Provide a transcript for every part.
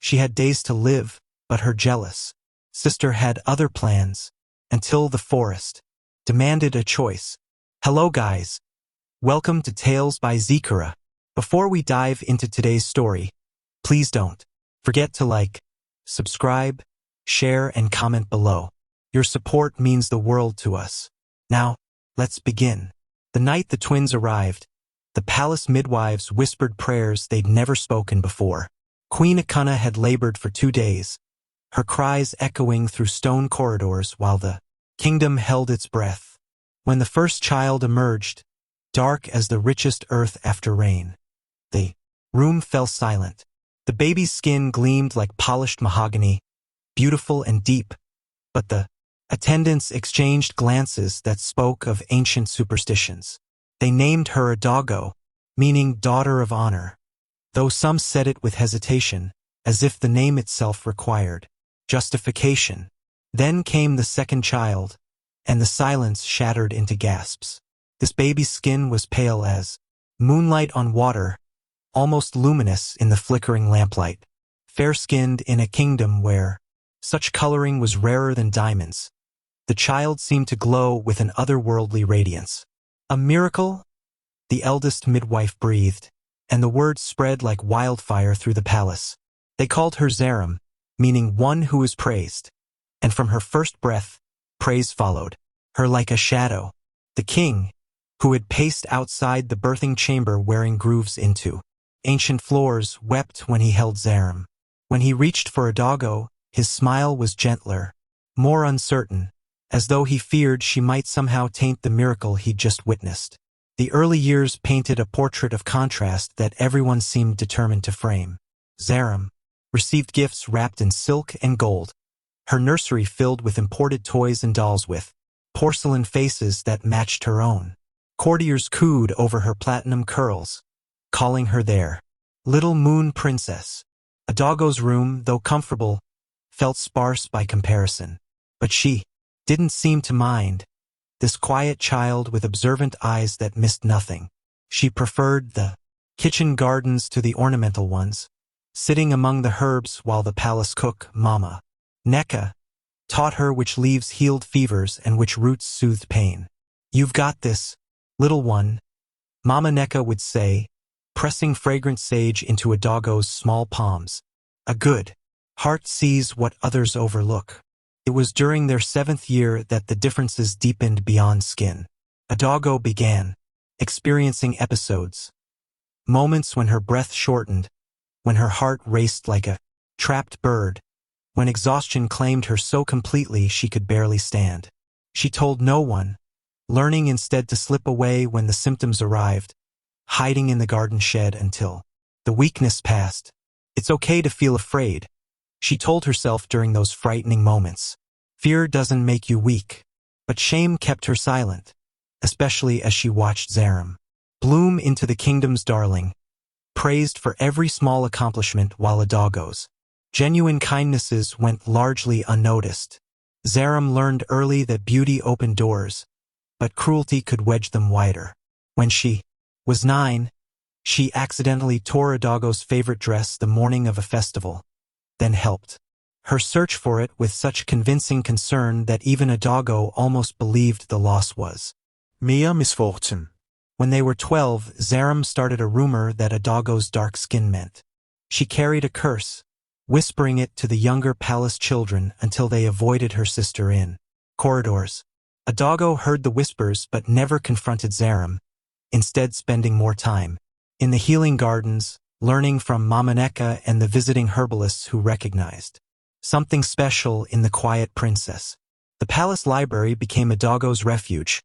She had days to live, but her jealous sister had other plans, until the forest demanded a choice. Hello guys. Welcome to Tales by Zikura. Before we dive into today's story, please don't forget to like, subscribe, share, and comment below. Your support means the world to us. Now, let's begin. The night the twins arrived, the palace midwives whispered prayers they'd never spoken before. Queen Akuna had labored for 2 days, her cries echoing through stone corridors while the kingdom held its breath. When the first child emerged, dark as the richest earth after rain, the room fell silent. The baby's skin gleamed like polished mahogany, beautiful and deep, but the attendants exchanged glances that spoke of ancient superstitions. They named her Adago, meaning daughter of honor, though some said it with hesitation, as if the name itself required justification. Then came the second child, and the silence shattered into gasps. This baby's skin was pale as moonlight on water, almost luminous in the flickering lamplight. Fair-skinned in a kingdom where such coloring was rarer than diamonds, the child seemed to glow with an otherworldly radiance. A miracle? The eldest midwife breathed, and the word spread like wildfire through the palace. They called her Zeram, meaning one who is praised, and from her first breath, praise followed her like a shadow. The king, who had paced outside the birthing chamber wearing grooves into ancient floors, wept when he held Zeram. When he reached for Adago, his smile was gentler, more uncertain, as though he feared she might somehow taint the miracle he'd just witnessed. The early years painted a portrait of contrast that everyone seemed determined to frame. Zeram received gifts wrapped in silk and gold, her nursery filled with imported toys and dolls with porcelain faces that matched her own. Courtiers cooed over her platinum curls, calling her their little moon princess. Adago's room, though comfortable, felt sparse by comparison. But she didn't seem to mind, this quiet child with observant eyes that missed nothing. She preferred the kitchen gardens to the ornamental ones, sitting among the herbs while the palace cook, Mama Neka, taught her which leaves healed fevers and which roots soothed pain. "You've got this, little one," Mama Neka would say, pressing fragrant sage into Adago's small palms. "A good heart sees what others overlook." It was during their 7th year that the differences deepened beyond skin. Adago began experiencing episodes, moments when her breath shortened, when her heart raced like a trapped bird, when exhaustion claimed her so completely she could barely stand. She told no one, learning instead to slip away when the symptoms arrived, hiding in the garden shed until the weakness passed. "It's okay to feel afraid," she told herself during those frightening moments. "Fear doesn't make you weak." But shame kept her silent, especially as she watched Zeram bloom into the kingdom's darling, praised for every small accomplishment while Adago's genuine kindnesses went largely unnoticed. Zeram learned early that beauty opened doors, but cruelty could wedge them wider. When she was 9, she accidentally tore Adago's favorite dress the morning of a festival, then helped her search for it with such convincing concern that even Adago almost believed the loss was mere misfortune. When they were 12, Zeram started a rumor that Adago's dark skin meant she carried a curse, whispering it to the younger palace children until they avoided her sister in corridors. Adago heard the whispers but never confronted Zeram, instead spending more time in the healing gardens, learning from Mama Neka and the visiting herbalists who recognized something special in the quiet princess. The palace library became Adago's refuge,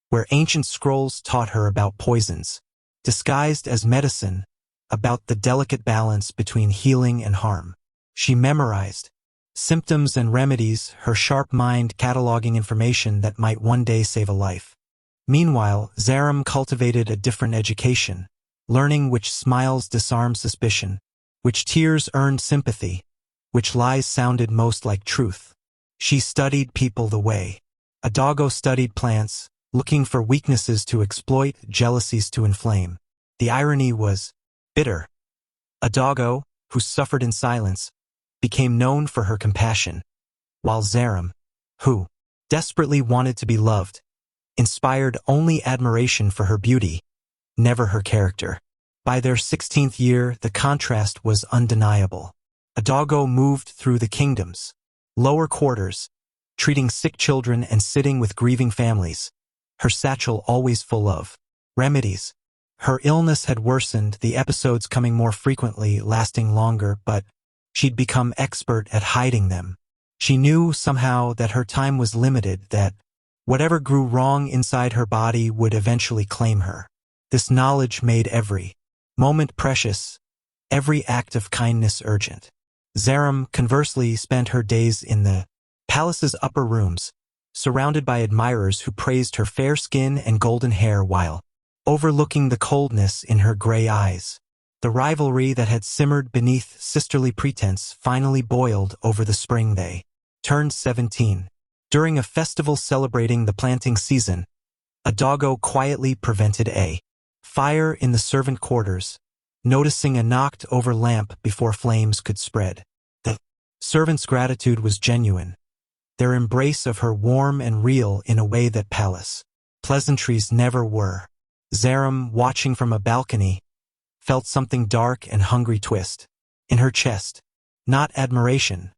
where ancient scrolls taught her about poisons, disguised as medicine, about the delicate balance between healing and harm. She memorized symptoms and remedies, her sharp mind cataloging information that might one day save a life. Meanwhile, Zeram cultivated a different education, learning which smiles disarmed suspicion, which tears earned sympathy, which lies sounded most like truth. She studied people the way Adago studied plants, looking for weaknesses to exploit, jealousies to inflame. The irony was bitter. Adago, who suffered in silence, became known for her compassion, while Zaram, who desperately wanted to be loved, inspired only admiration for her beauty, never her character. By their 16th year, the contrast was undeniable. Adago moved through the kingdom's lower quarters, treating sick children and sitting with grieving families, her satchel always full of remedies. Her illness had worsened, the episodes coming more frequently, lasting longer, but she'd become expert at hiding them. She knew somehow that her time was limited, that whatever grew wrong inside her body would eventually claim her. This knowledge made every moment precious, every act of kindness urgent. Zaram, conversely, spent her days in the palace's upper rooms, surrounded by admirers who praised her fair skin and golden hair while overlooking the coldness in her gray eyes. The rivalry that had simmered beneath sisterly pretense finally boiled over the spring they turned 17. During a festival celebrating the planting season, Adago quietly prevented a fire in the servant quarters, noticing a knocked-over lamp before flames could spread. The servants' gratitude was genuine, their embrace of her warm and real in a way that palace pleasantries never were. Zaram, watching from a balcony, felt something dark and hungry twist in her chest. Not admiration.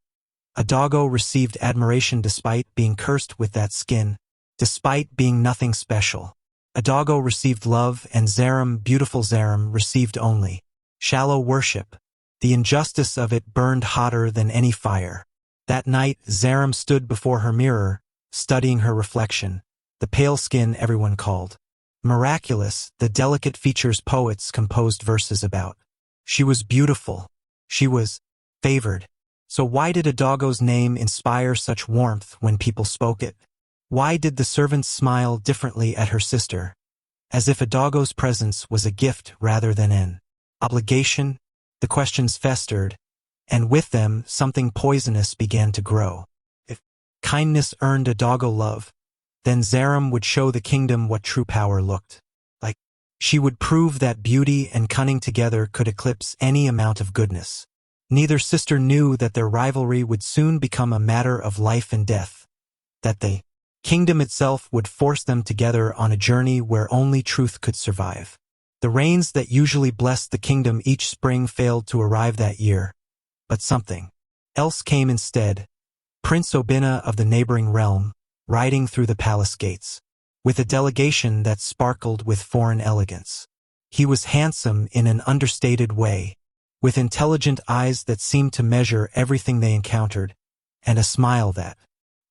Adago received admiration despite being cursed with that skin, despite being nothing special. Adago received love, and Zaram, beautiful Zaram, received only shallow worship. The injustice of it burned hotter than any fire. That night, Zaram stood before her mirror, studying her reflection, the pale skin everyone called miraculous, the delicate features poets composed verses about. She was beautiful. She was favored. So why did Adago's name inspire such warmth when people spoke it? Why did the servants smile differently at her sister, as if Adago's presence was a gift rather than an obligation? The questions festered, and with them something poisonous began to grow. If kindness earned Adago love, then Zaram would show the kingdom what true power looked like. She would prove that beauty and cunning together could eclipse any amount of goodness. Neither sister knew that their rivalry would soon become a matter of life and death, that the kingdom itself would force them together on a journey where only truth could survive. The rains that usually blessed the kingdom each spring failed to arrive that year, but something else came instead. Prince Obina of the neighboring realm, riding through the palace gates, with a delegation that sparkled with foreign elegance. He was handsome in an understated way, with intelligent eyes that seemed to measure everything they encountered, and a smile that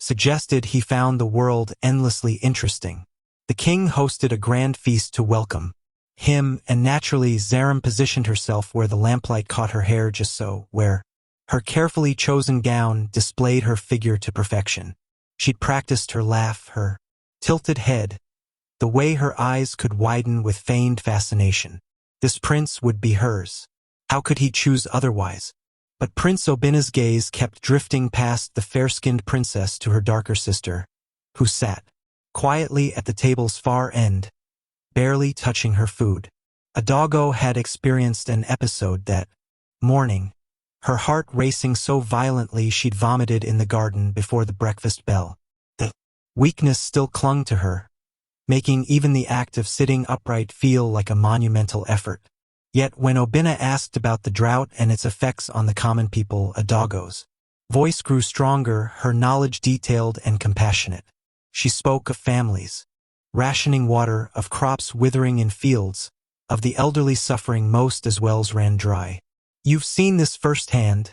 suggested he found the world endlessly interesting. The king hosted a grand feast to welcome him, and naturally Zaram positioned herself where the lamplight caught her hair, just so, where her carefully chosen gown displayed her figure to perfection. She'd practiced her laugh, her tilted head, the way her eyes could widen with feigned fascination. This prince would be hers. How could he choose otherwise? But Prince Obina's gaze kept drifting past the fair-skinned princess to her darker sister, who sat quietly at the table's far end, barely touching her food. Adago had experienced an episode that morning, her heart racing so violently she'd vomited in the garden before the breakfast bell. The weakness still clung to her, making even the act of sitting upright feel like a monumental effort. Yet when Obina asked about the drought and its effects on the common people, Adago's voice grew stronger, her knowledge detailed and compassionate. She spoke of families rationing water, of crops withering in fields, of the elderly suffering most as wells ran dry. "You've seen this firsthand,"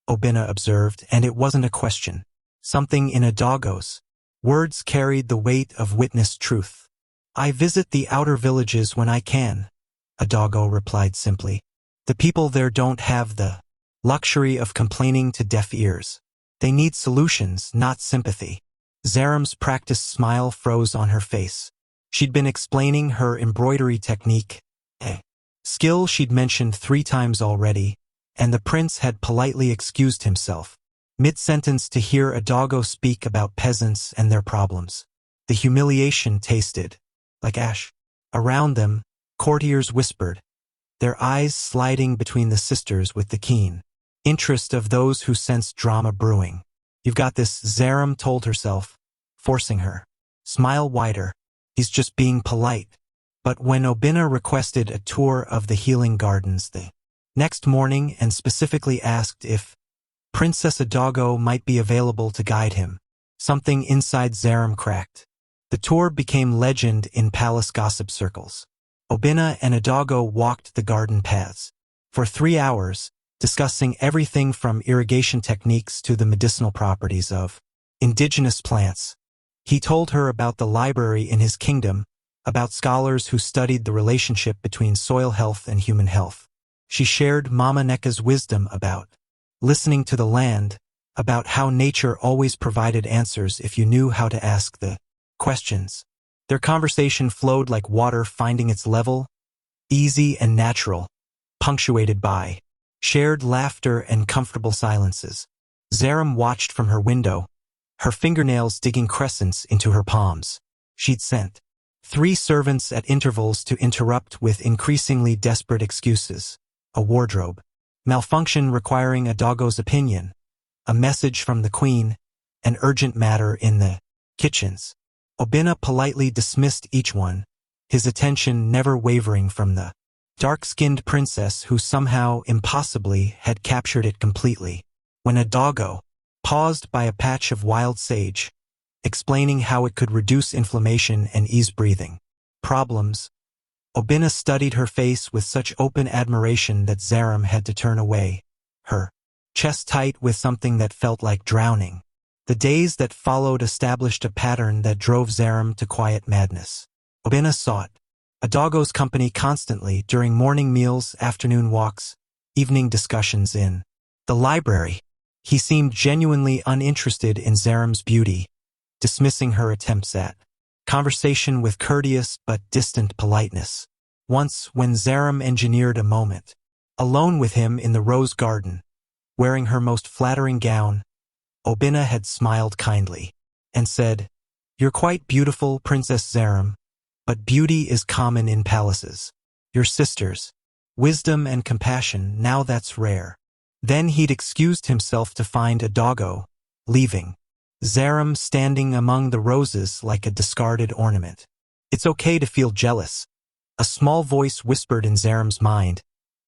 Obina observed, and it wasn't a question. Something in Adago's words carried the weight of witnessed truth. "I visit the outer villages when I can," Adago replied simply. "The people there don't have the luxury of complaining to deaf ears. They need solutions, not sympathy." Zaram's practiced smile froze on her face. She'd been explaining her embroidery technique, a skill she'd mentioned 3 times already, and the prince had politely excused himself mid-sentence to hear Adago speak about peasants and their problems. The humiliation tasted like ash. Around them, courtiers whispered, their eyes sliding between the sisters with the keen interest of those who sense drama brewing. You've got this, Zaram told herself, forcing her. Smile wider. He's just being polite. But when Obinna requested a tour of the healing gardens the next morning and specifically asked if Princess Adago might be available to guide him, something inside Zaram cracked. The tour became legend in palace gossip circles. Obinna and Adago walked the garden paths for 3 hours, discussing everything from irrigation techniques to the medicinal properties of indigenous plants. He told her about the library in his kingdom, about scholars who studied the relationship between soil health and human health. She shared Mama Neka's wisdom about listening to the land, about how nature always provided answers if you knew how to ask the questions. Their conversation flowed like water finding its level, easy and natural, punctuated by shared laughter and comfortable silences. Zaram watched from her window, her fingernails digging crescents into her palms. She'd sent 3 servants at intervals to interrupt with increasingly desperate excuses. A wardrobe malfunction requiring Adago's opinion, a message from the queen, an urgent matter in the kitchens. Obinna politely dismissed each one, his attention never wavering from the dark-skinned princess who somehow, impossibly, had captured it completely. When Adago paused by a patch of wild sage, explaining how it could reduce inflammation and ease breathing problems, Obinna studied her face with such open admiration that Zaram had to turn away, her chest tight with something that felt like drowning. The days that followed established a pattern that drove Zaram to quiet madness. Obinna sought Adago's company constantly during morning meals, afternoon walks, evening discussions in the library. He seemed genuinely uninterested in Zaram's beauty, dismissing her attempts at conversation with courteous but distant politeness. Once, when Zaram engineered a moment, alone with him in the rose garden, wearing her most flattering gown, Obinna had smiled kindly and said, "You're quite beautiful, Princess Zaram, but beauty is common in palaces. Your sisters, wisdom and compassion, now that's rare." Then he'd excused himself to find Adago, leaving Zaram standing among the roses like a discarded ornament. "It's okay to feel jealous," a small voice whispered in Zaram's mind,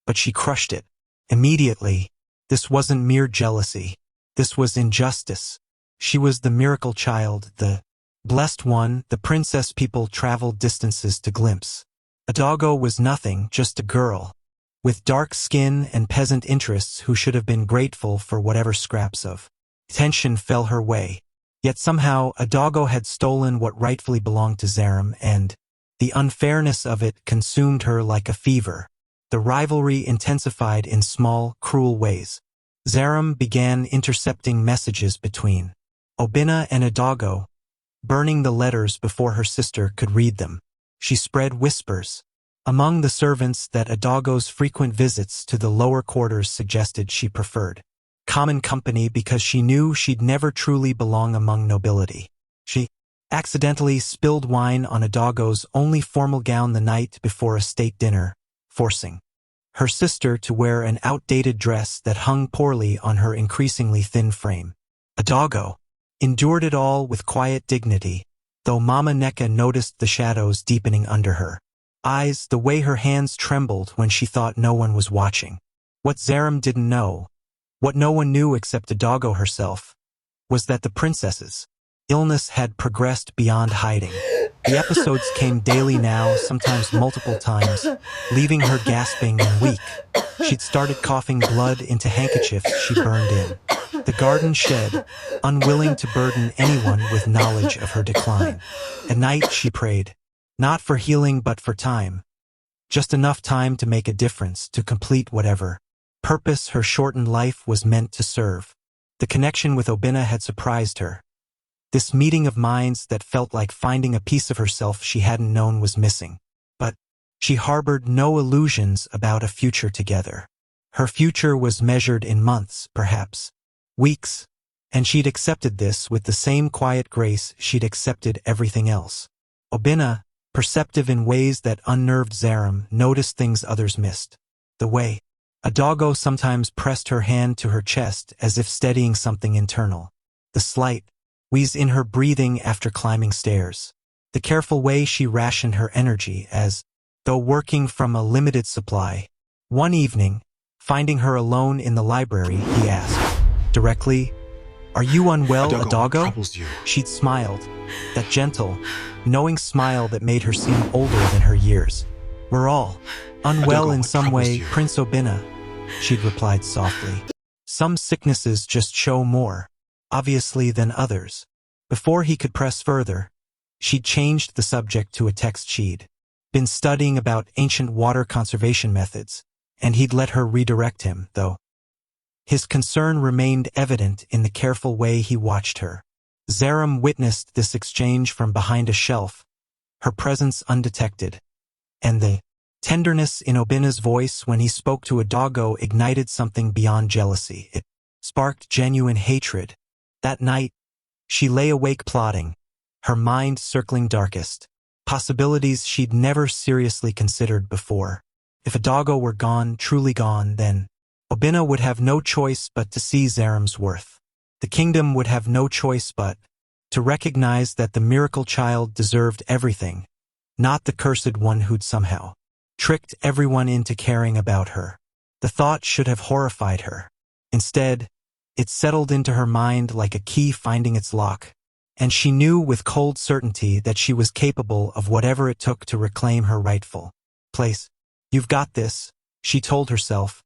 but she crushed it immediately. This wasn't mere jealousy. This was injustice. She was the miracle child, the blessed one, the princess people traveled distances to glimpse. Adago was nothing, just a girl, with dark skin and peasant interests who should have been grateful for whatever scraps of attention fell her way. Yet somehow Adago had stolen what rightfully belonged to Zaram, and the unfairness of it consumed her like a fever. The rivalry intensified in small, cruel ways. Zaram began intercepting messages between Obinna and Adago, burning the letters before her sister could read them. She spread whispers among the servants that Adago's frequent visits to the lower quarters suggested she preferred common company because she knew she'd never truly belong among nobility. She accidentally spilled wine on Adago's only formal gown the night before a state dinner, forcing her sister to wear an outdated dress that hung poorly on her increasingly thin frame. Adago endured it all with quiet dignity, though Mama Neka noticed the shadows deepening under her eyes, the way her hands trembled when she thought no one was watching. What Zaram didn't know, what no one knew except Adago herself, was that the princess's illness had progressed beyond hiding. The episodes came daily now, sometimes multiple times, leaving her gasping and weak. She'd started coughing blood into handkerchiefs she burned in the garden shed, unwilling to burden anyone with knowledge of her decline. At night she prayed, not for healing but for time. Just enough time to make a difference, to complete whatever purpose her shortened life was meant to serve. The connection with Obinna had surprised her. This meeting of minds that felt like finding a piece of herself she hadn't known was missing. But she harbored no illusions about a future together. Her future was measured in months, perhaps weeks, and she'd accepted this with the same quiet grace she'd accepted everything else. Obinna, perceptive in ways that unnerved Zaram, noticed things others missed. The way Adago sometimes pressed her hand to her chest as if steadying something internal. The slight wheeze in her breathing after climbing stairs. The careful way she rationed her energy as though working from a limited supply. One evening, finding her alone in the library, he asked, directly, "Are you unwell, Adago?" Troubles you. She'd smiled, that gentle, knowing smile that made her seem older than her years. "We're all unwell Adago, in what some troubles way, you? Prince Obina," she'd replied softly. "Some sicknesses just show more, obviously, than others." Before he could press further, she'd changed the subject to a text she'd been studying about ancient water conservation methods, and he'd let her redirect him, though. His concern remained evident in the careful way he watched her. Zaram witnessed this exchange from behind a shelf, her presence undetected, and the tenderness in Obina's voice when he spoke to Adago ignited something beyond jealousy. It sparked genuine hatred. That night, she lay awake plotting, her mind circling darkest possibilities she'd never seriously considered before. If Adago were gone, truly gone, then Obina would have no choice but to see Zaram's worth. The kingdom would have no choice but to recognize that the miracle child deserved everything, not the cursed one who'd somehow tricked everyone into caring about her. The thought should have horrified her. Instead, it settled into her mind like a key finding its lock, and she knew with cold certainty that she was capable of whatever it took to reclaim her rightful place. "You've got this," she told herself,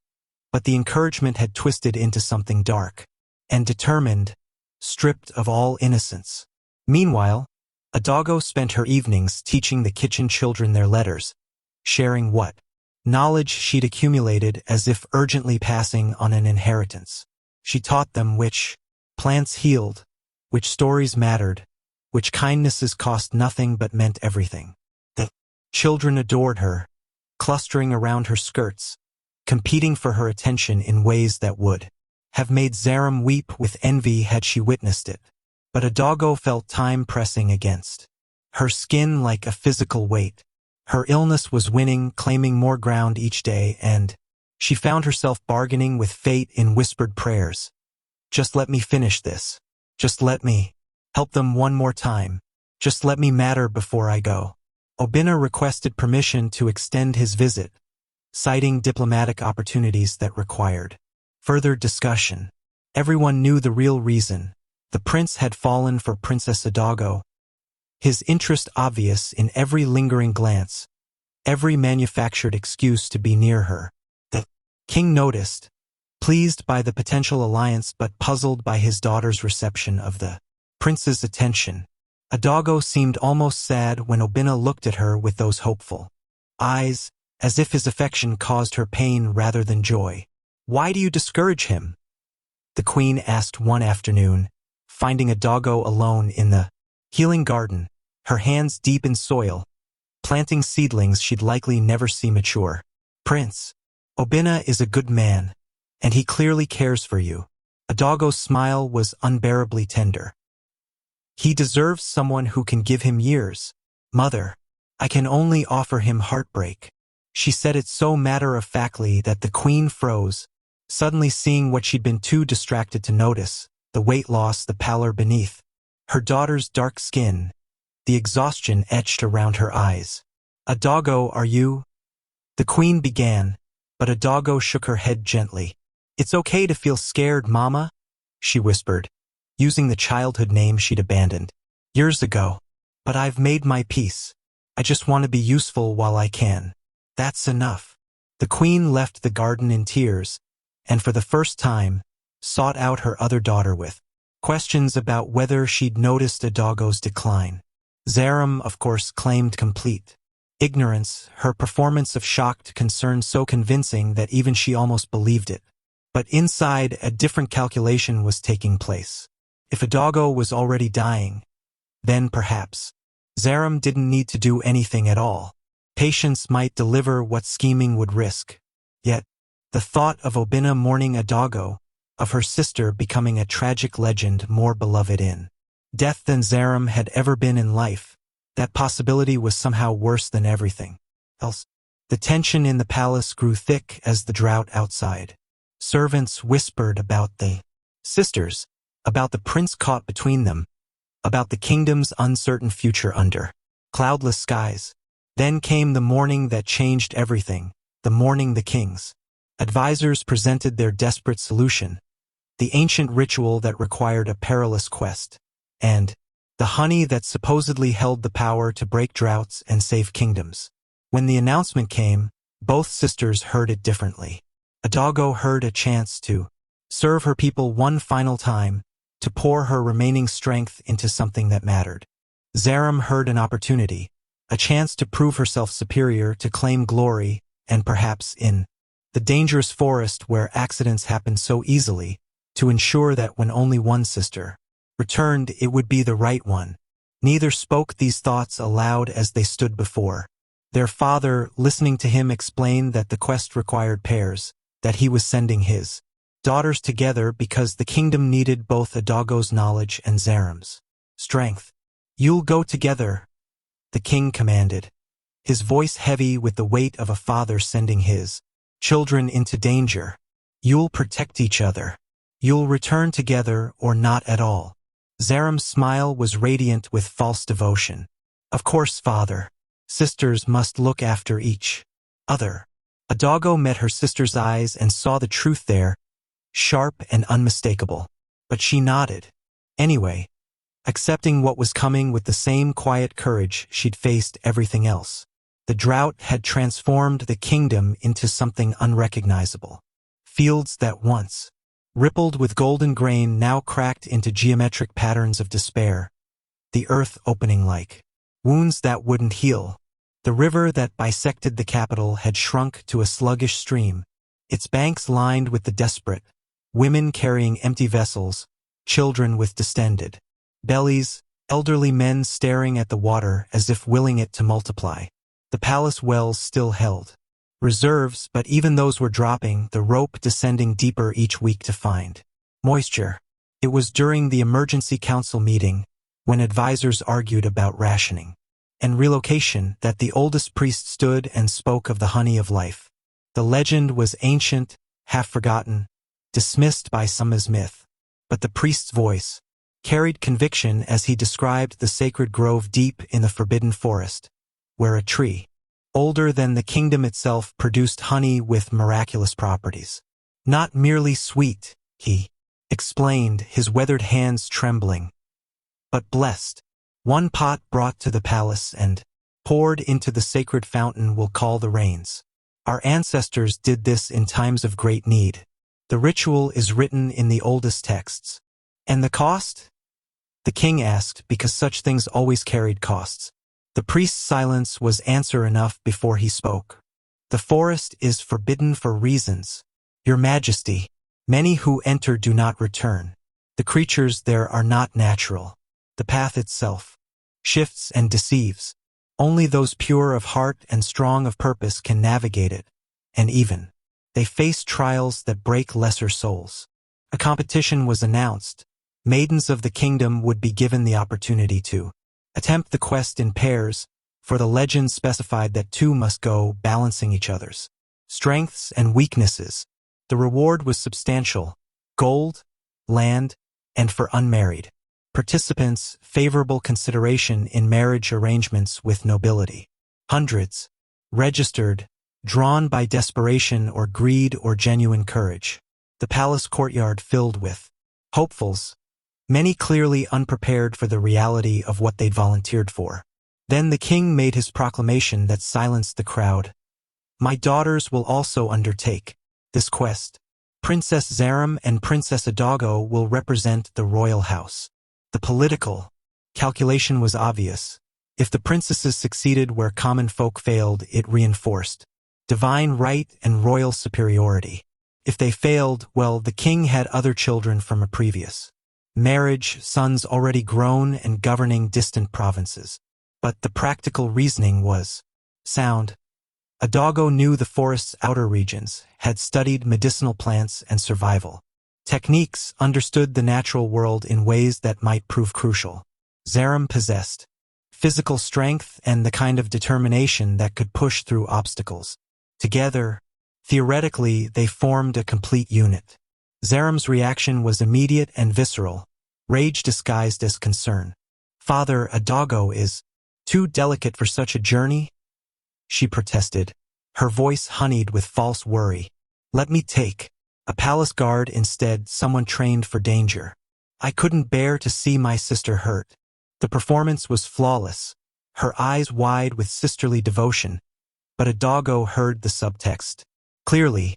but the encouragement had twisted into something dark and determined, stripped of all innocence. Meanwhile, Adago spent her evenings teaching the kitchen children their letters, sharing what knowledge she'd accumulated as if urgently passing on an inheritance. She taught them which plants healed, which stories mattered, which kindnesses cost nothing but meant everything. The children adored her, clustering around her skirts, competing for her attention in ways that would have made Zaram weep with envy had she witnessed it. But Adago felt time pressing against her skin like a physical weight. Her illness was winning, claiming more ground each day, and she found herself bargaining with fate in whispered prayers. "Just let me finish this. Just let me help them one more time. Just let me matter before I go." Obina requested permission to extend his visit, citing diplomatic opportunities that required further discussion. Everyone knew the real reason. The prince had fallen for Princess Adago, his interest obvious in every lingering glance, every manufactured excuse to be near her. The king noticed, pleased by the potential alliance but puzzled by his daughter's reception of the prince's attention. Adago seemed almost sad when Obina looked at her with those hopeful eyes, as if his affection caused her pain rather than joy. "Why do you discourage him?" the queen asked one afternoon, finding Adago alone in the healing garden, her hands deep in soil, planting seedlings she'd likely never see mature. "Prince, Obina is a good man, and he clearly cares for you." Adago's smile was unbearably tender. "He deserves someone who can give him years. Mother, I can only offer him heartbreak." She said it so matter-of-factly that the queen froze, suddenly seeing what she'd been too distracted to notice, the weight loss, the pallor beneath her daughter's dark skin, the exhaustion etched around her eyes. "Adago, are you?" the queen began, but Adago shook her head gently. "It's okay to feel scared, Mama," she whispered, using the childhood name she'd abandoned years ago. "But I've made my peace. I just want to be useful while I can. That's enough." The queen left the garden in tears, and for the first time, sought out her other daughter with questions about whether she'd noticed Adago's decline. Zaram, of course, claimed complete ignorance, her performance of shocked concern so convincing that even she almost believed it. But inside, a different calculation was taking place. If Adago was already dying, then perhaps Zaram didn't need to do anything at all. Patience might deliver what scheming would risk. Yet, the thought of Obina mourning Adago, of her sister becoming a tragic legend more beloved in death than Zaram had ever been in life, that possibility was somehow worse than everything else. The tension in the palace grew thick as the drought outside. Servants whispered about the sisters, about the prince caught between them, about the kingdom's uncertain future under cloudless skies. Then came the morning that changed everything, the morning the king's advisors presented their desperate solution, the ancient ritual that required a perilous quest, and the honey that supposedly held the power to break droughts and save kingdoms. When the announcement came, both sisters heard it differently. Adago heard a chance to serve her people one final time, to pour her remaining strength into something that mattered. Zaram heard an opportunity, a chance to prove herself superior, to claim glory, and perhaps in the dangerous forest where accidents happen so easily, to ensure that when only one sister returned, it would be the right one. Neither spoke these thoughts aloud as they stood before their father, listening to him explain that the quest required pairs, that he was sending his daughters together because the kingdom needed both Adago's knowledge and Zaram's strength. "You'll go together," the king commanded, his voice heavy with the weight of a father sending his children into danger. "You'll protect each other. You'll return together or not at all." Zaram's smile was radiant with false devotion. "Of course, father. Sisters must look after each other." Adago met her sister's eyes and saw the truth there, sharp and unmistakable. But she nodded. Anyway, accepting what was coming with the same quiet courage she'd faced everything else. The drought had transformed the kingdom into something unrecognizable. Fields that once rippled with golden grain now cracked into geometric patterns of despair, the earth opening like wounds that wouldn't heal. The river that bisected the capital had shrunk to a sluggish stream, its banks lined with the desperate, women carrying empty vessels, children with distended bellies, elderly men staring at the water as if willing it to multiply. The palace wells still held reserves, but even those were dropping, the rope descending deeper each week to find moisture. It was during the emergency council meeting, when advisors argued about rationing and relocation, that the oldest priest stood and spoke of the honey of life. The legend was ancient, half-forgotten, dismissed by some as myth. But the priest's voice carried conviction as he described the sacred grove deep in the forbidden forest, where a tree, older than the kingdom itself, produced honey with miraculous properties. Not merely sweet, he explained, his weathered hands trembling, but blessed. One pot brought to the palace and poured into the sacred fountain will call the rains. Our ancestors did this in times of great need. The ritual is written in the oldest texts. And the cost? The king asked, because such things always carried costs. The priest's silence was answer enough before he spoke. The forest is forbidden for reasons, Your Majesty. Many who enter do not return. The creatures there are not natural. The path itself shifts and deceives. Only those pure of heart and strong of purpose can navigate it, and even they face trials that break lesser souls. A competition was announced. Maidens of the kingdom would be given the opportunity to attempt the quest in pairs, for the legend specified that two must go, balancing each other's strengths and weaknesses. The reward was substantial: gold, land, and for unmarried participants, favorable consideration in marriage arrangements with nobility. Hundreds registered, drawn by desperation or greed or genuine courage. The palace courtyard filled with hopefuls, many clearly unprepared for the reality of what they'd volunteered for. Then the king made his proclamation that silenced the crowd. My daughters will also undertake this quest. Princess Zaram and Princess Adago will represent the royal house. The political calculation was obvious. If the princesses succeeded where common folk failed, it reinforced divine right and royal superiority. If they failed, well, the king had other children from a previous marriage, sons already grown and governing distant provinces. But the practical reasoning was sound. Adago knew the forest's outer regions, had studied medicinal plants and survival techniques, understood the natural world in ways that might prove crucial. Zaram possessed physical strength and the kind of determination that could push through obstacles. Together, theoretically, they formed a complete unit. Zaram's reaction was immediate and visceral, rage disguised as concern. "Father, a doggo is too delicate for such a journey," she protested, her voice honeyed with false worry. "Let me take a palace guard instead, someone trained for danger. I couldn't bear to see my sister hurt." The performance was flawless, her eyes wide with sisterly devotion, but a doggo heard the subtext. Clearly,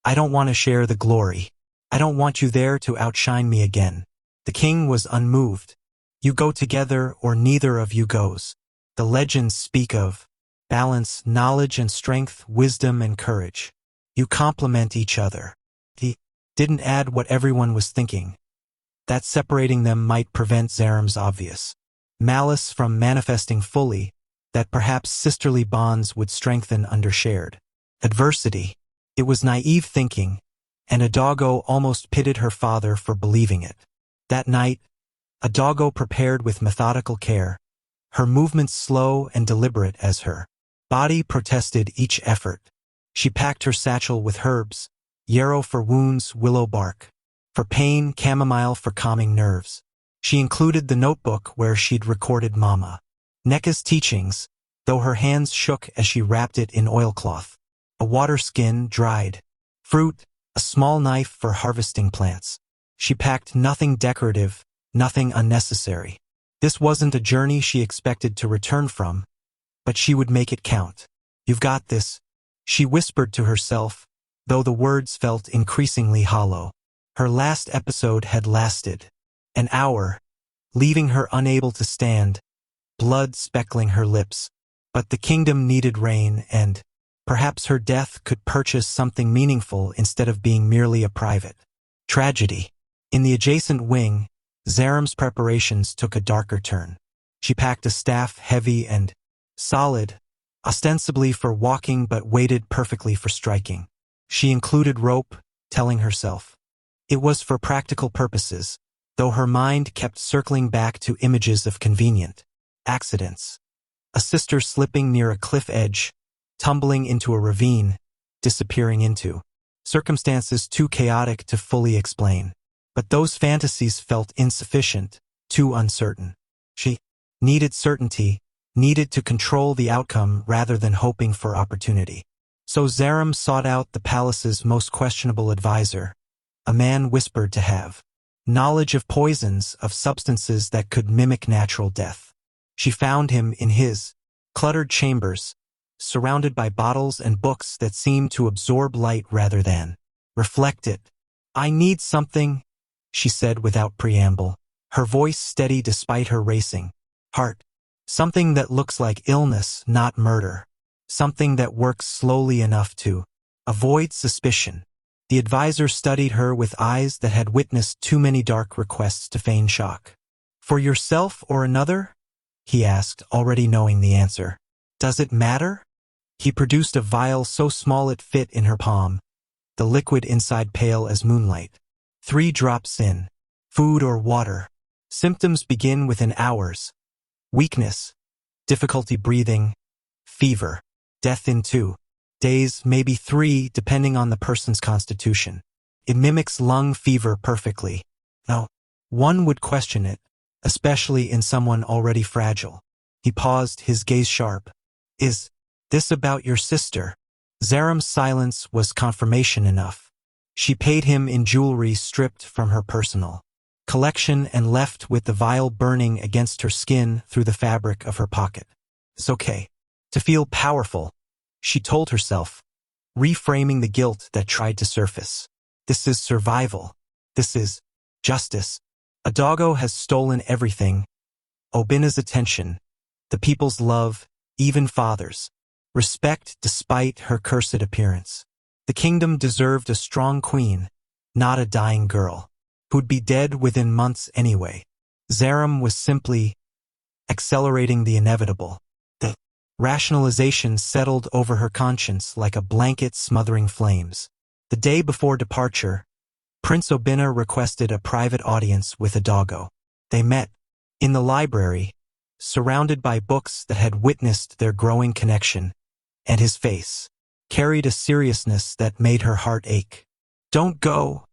"I don't want to share the glory. I don't want you there to outshine me again." The king was unmoved. "You go together or neither of you goes. The legends speak of balance, knowledge and strength, wisdom and courage. You complement each other." He didn't add what everyone was thinking, that separating them might prevent Zaram's obvious malice from manifesting fully, that perhaps sisterly bonds would strengthen under shared adversity. It was naive thinking, and a doggo almost pitted her father for believing it. That night, a doggo prepared with methodical care, her movements slow and deliberate as her body protested each effort. She packed her satchel with herbs, yarrow for wounds, willow bark for pain, chamomile for calming nerves. She included the notebook where she'd recorded Mama Neka's teachings, though her hands shook as she wrapped it in oilcloth. A water skin, dried fruit, a small knife for harvesting plants. She packed nothing decorative, nothing unnecessary. This wasn't a journey she expected to return from, but she would make it count. "You've got this," she whispered to herself, though the words felt increasingly hollow. Her last episode had lasted an hour, leaving her unable to stand, blood speckling her lips. But the kingdom needed rain, and perhaps her death could purchase something meaningful instead of being merely a private tragedy. In the adjacent wing, Zaram's preparations took a darker turn. She packed a staff heavy and solid, ostensibly for walking but weighted perfectly for striking. She included rope, telling herself it was for practical purposes, though her mind kept circling back to images of convenient accidents. A sister slipping near a cliff edge, tumbling into a ravine, disappearing into circumstances too chaotic to fully explain. But those fantasies felt insufficient, too uncertain. She needed certainty, needed to control the outcome rather than hoping for opportunity. So Zaram sought out the palace's most questionable advisor, a man whispered to have knowledge of poisons, of substances that could mimic natural death. She found him in his cluttered chambers, surrounded by bottles and books that seemed to absorb light rather than reflect it. "I need something," she said without preamble, her voice steady despite her racing heart. "Something that looks like illness, not murder. Something that works slowly enough to avoid suspicion." The advisor studied her with eyes that had witnessed too many dark requests to feign shock. "For yourself or another?" he asked, already knowing the answer. "Does it matter?" He produced a vial so small it fit in her palm, the liquid inside pale as moonlight. 3 drops in. Food or water. Symptoms begin within hours. Weakness, difficulty breathing, fever. Death in 2 days, maybe 3, depending on the person's constitution. It mimics lung fever perfectly. No one would question it, especially in someone already fragile. He paused, his gaze sharp. "Is this about your sister?" Zaram's silence was confirmation enough. She paid him in jewelry stripped from her personal collection and left with the vial burning against her skin through the fabric of her pocket. "It's okay to feel powerful," she told herself, reframing the guilt that tried to surface. "This is survival. This is justice. A doggo has stolen everything. Obina's attention, the people's love, even father's respect despite her cursed appearance. The kingdom deserved a strong queen, not a dying girl, who'd be dead within months anyway." Zaram was simply accelerating the inevitable. The rationalization settled over her conscience like a blanket smothering flames. The day before departure, Prince Obina requested a private audience with a doggo. They met in the library, surrounded by books that had witnessed their growing connection, and his face carried a seriousness that made her heart ache. "Don't go,"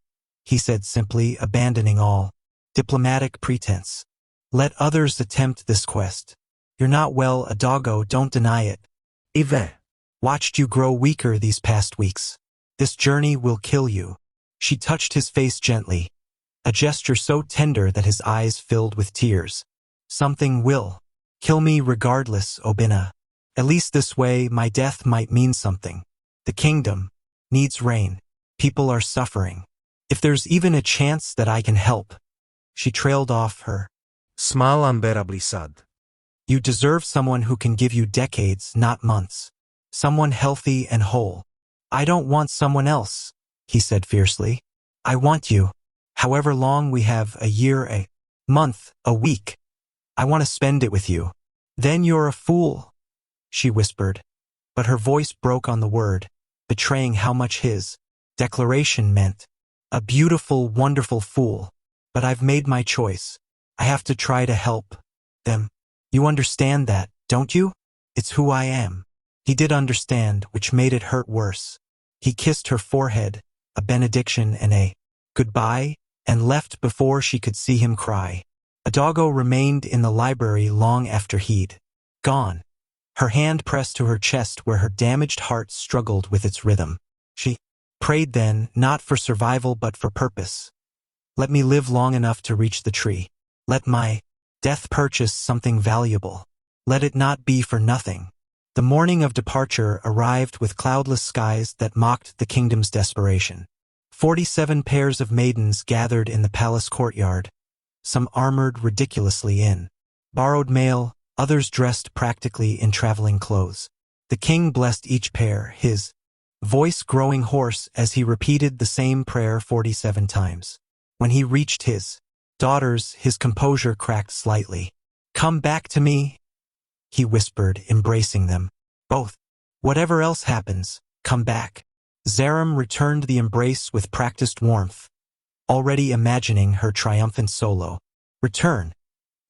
he said simply, abandoning all diplomatic pretense. "Let others attempt this quest. You're not well, Adago, don't deny it. I've watched you grow weaker these past weeks. This journey will kill you." She touched his face gently, a gesture so tender that his eyes filled with tears. "Something will kill me regardless, Obinna. At least this way my death might mean something. The kingdom needs rain. People are suffering. If there's even a chance that I can help." She trailed off, her smile unbearably sad. "You deserve someone who can give you decades, not months. Someone healthy and whole." "I don't want someone else," he said fiercely. "I want you. However long we have, a year, a month, a week. I want to spend it with you." "Then you're a fool," she whispered, but her voice broke on the word, betraying how much his declaration meant. "A beautiful, wonderful fool. But I've made my choice. I have to try to help them. You understand that, don't you? It's who I am." He did understand, which made it hurt worse. He kissed her forehead, a benediction and a goodbye, and left before she could see him cry. Adago remained in the library long after he'd gone, her hand pressed to her chest where her damaged heart struggled with its rhythm. She prayed then, not for survival but for purpose. "Let me live long enough to reach the tree. Let my death purchase something valuable. Let it not be for nothing." The morning of departure arrived with cloudless skies that mocked the kingdom's desperation. 47 pairs of maidens gathered in the palace courtyard, some armored ridiculously in borrowed mail, others dressed practically in traveling clothes. The king blessed each pair, his voice growing hoarse as he repeated the same prayer 47 times. When he reached his daughters, his composure cracked slightly. "Come back to me," he whispered, embracing them. "Both. Whatever else happens, come back." Zaram returned the embrace with practiced warmth, already imagining her triumphant solo return,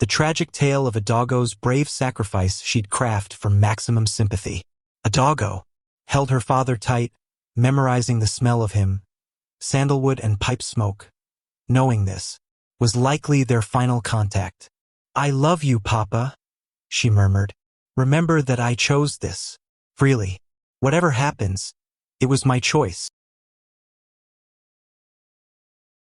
the tragic tale of Adago's brave sacrifice she'd craft for maximum sympathy. Adago held her father tight, memorizing the smell of him, sandalwood and pipe smoke. Knowing this was likely their final contact. "I love you, Papa," she murmured. "Remember that I chose this freely. Whatever happens, it was my choice."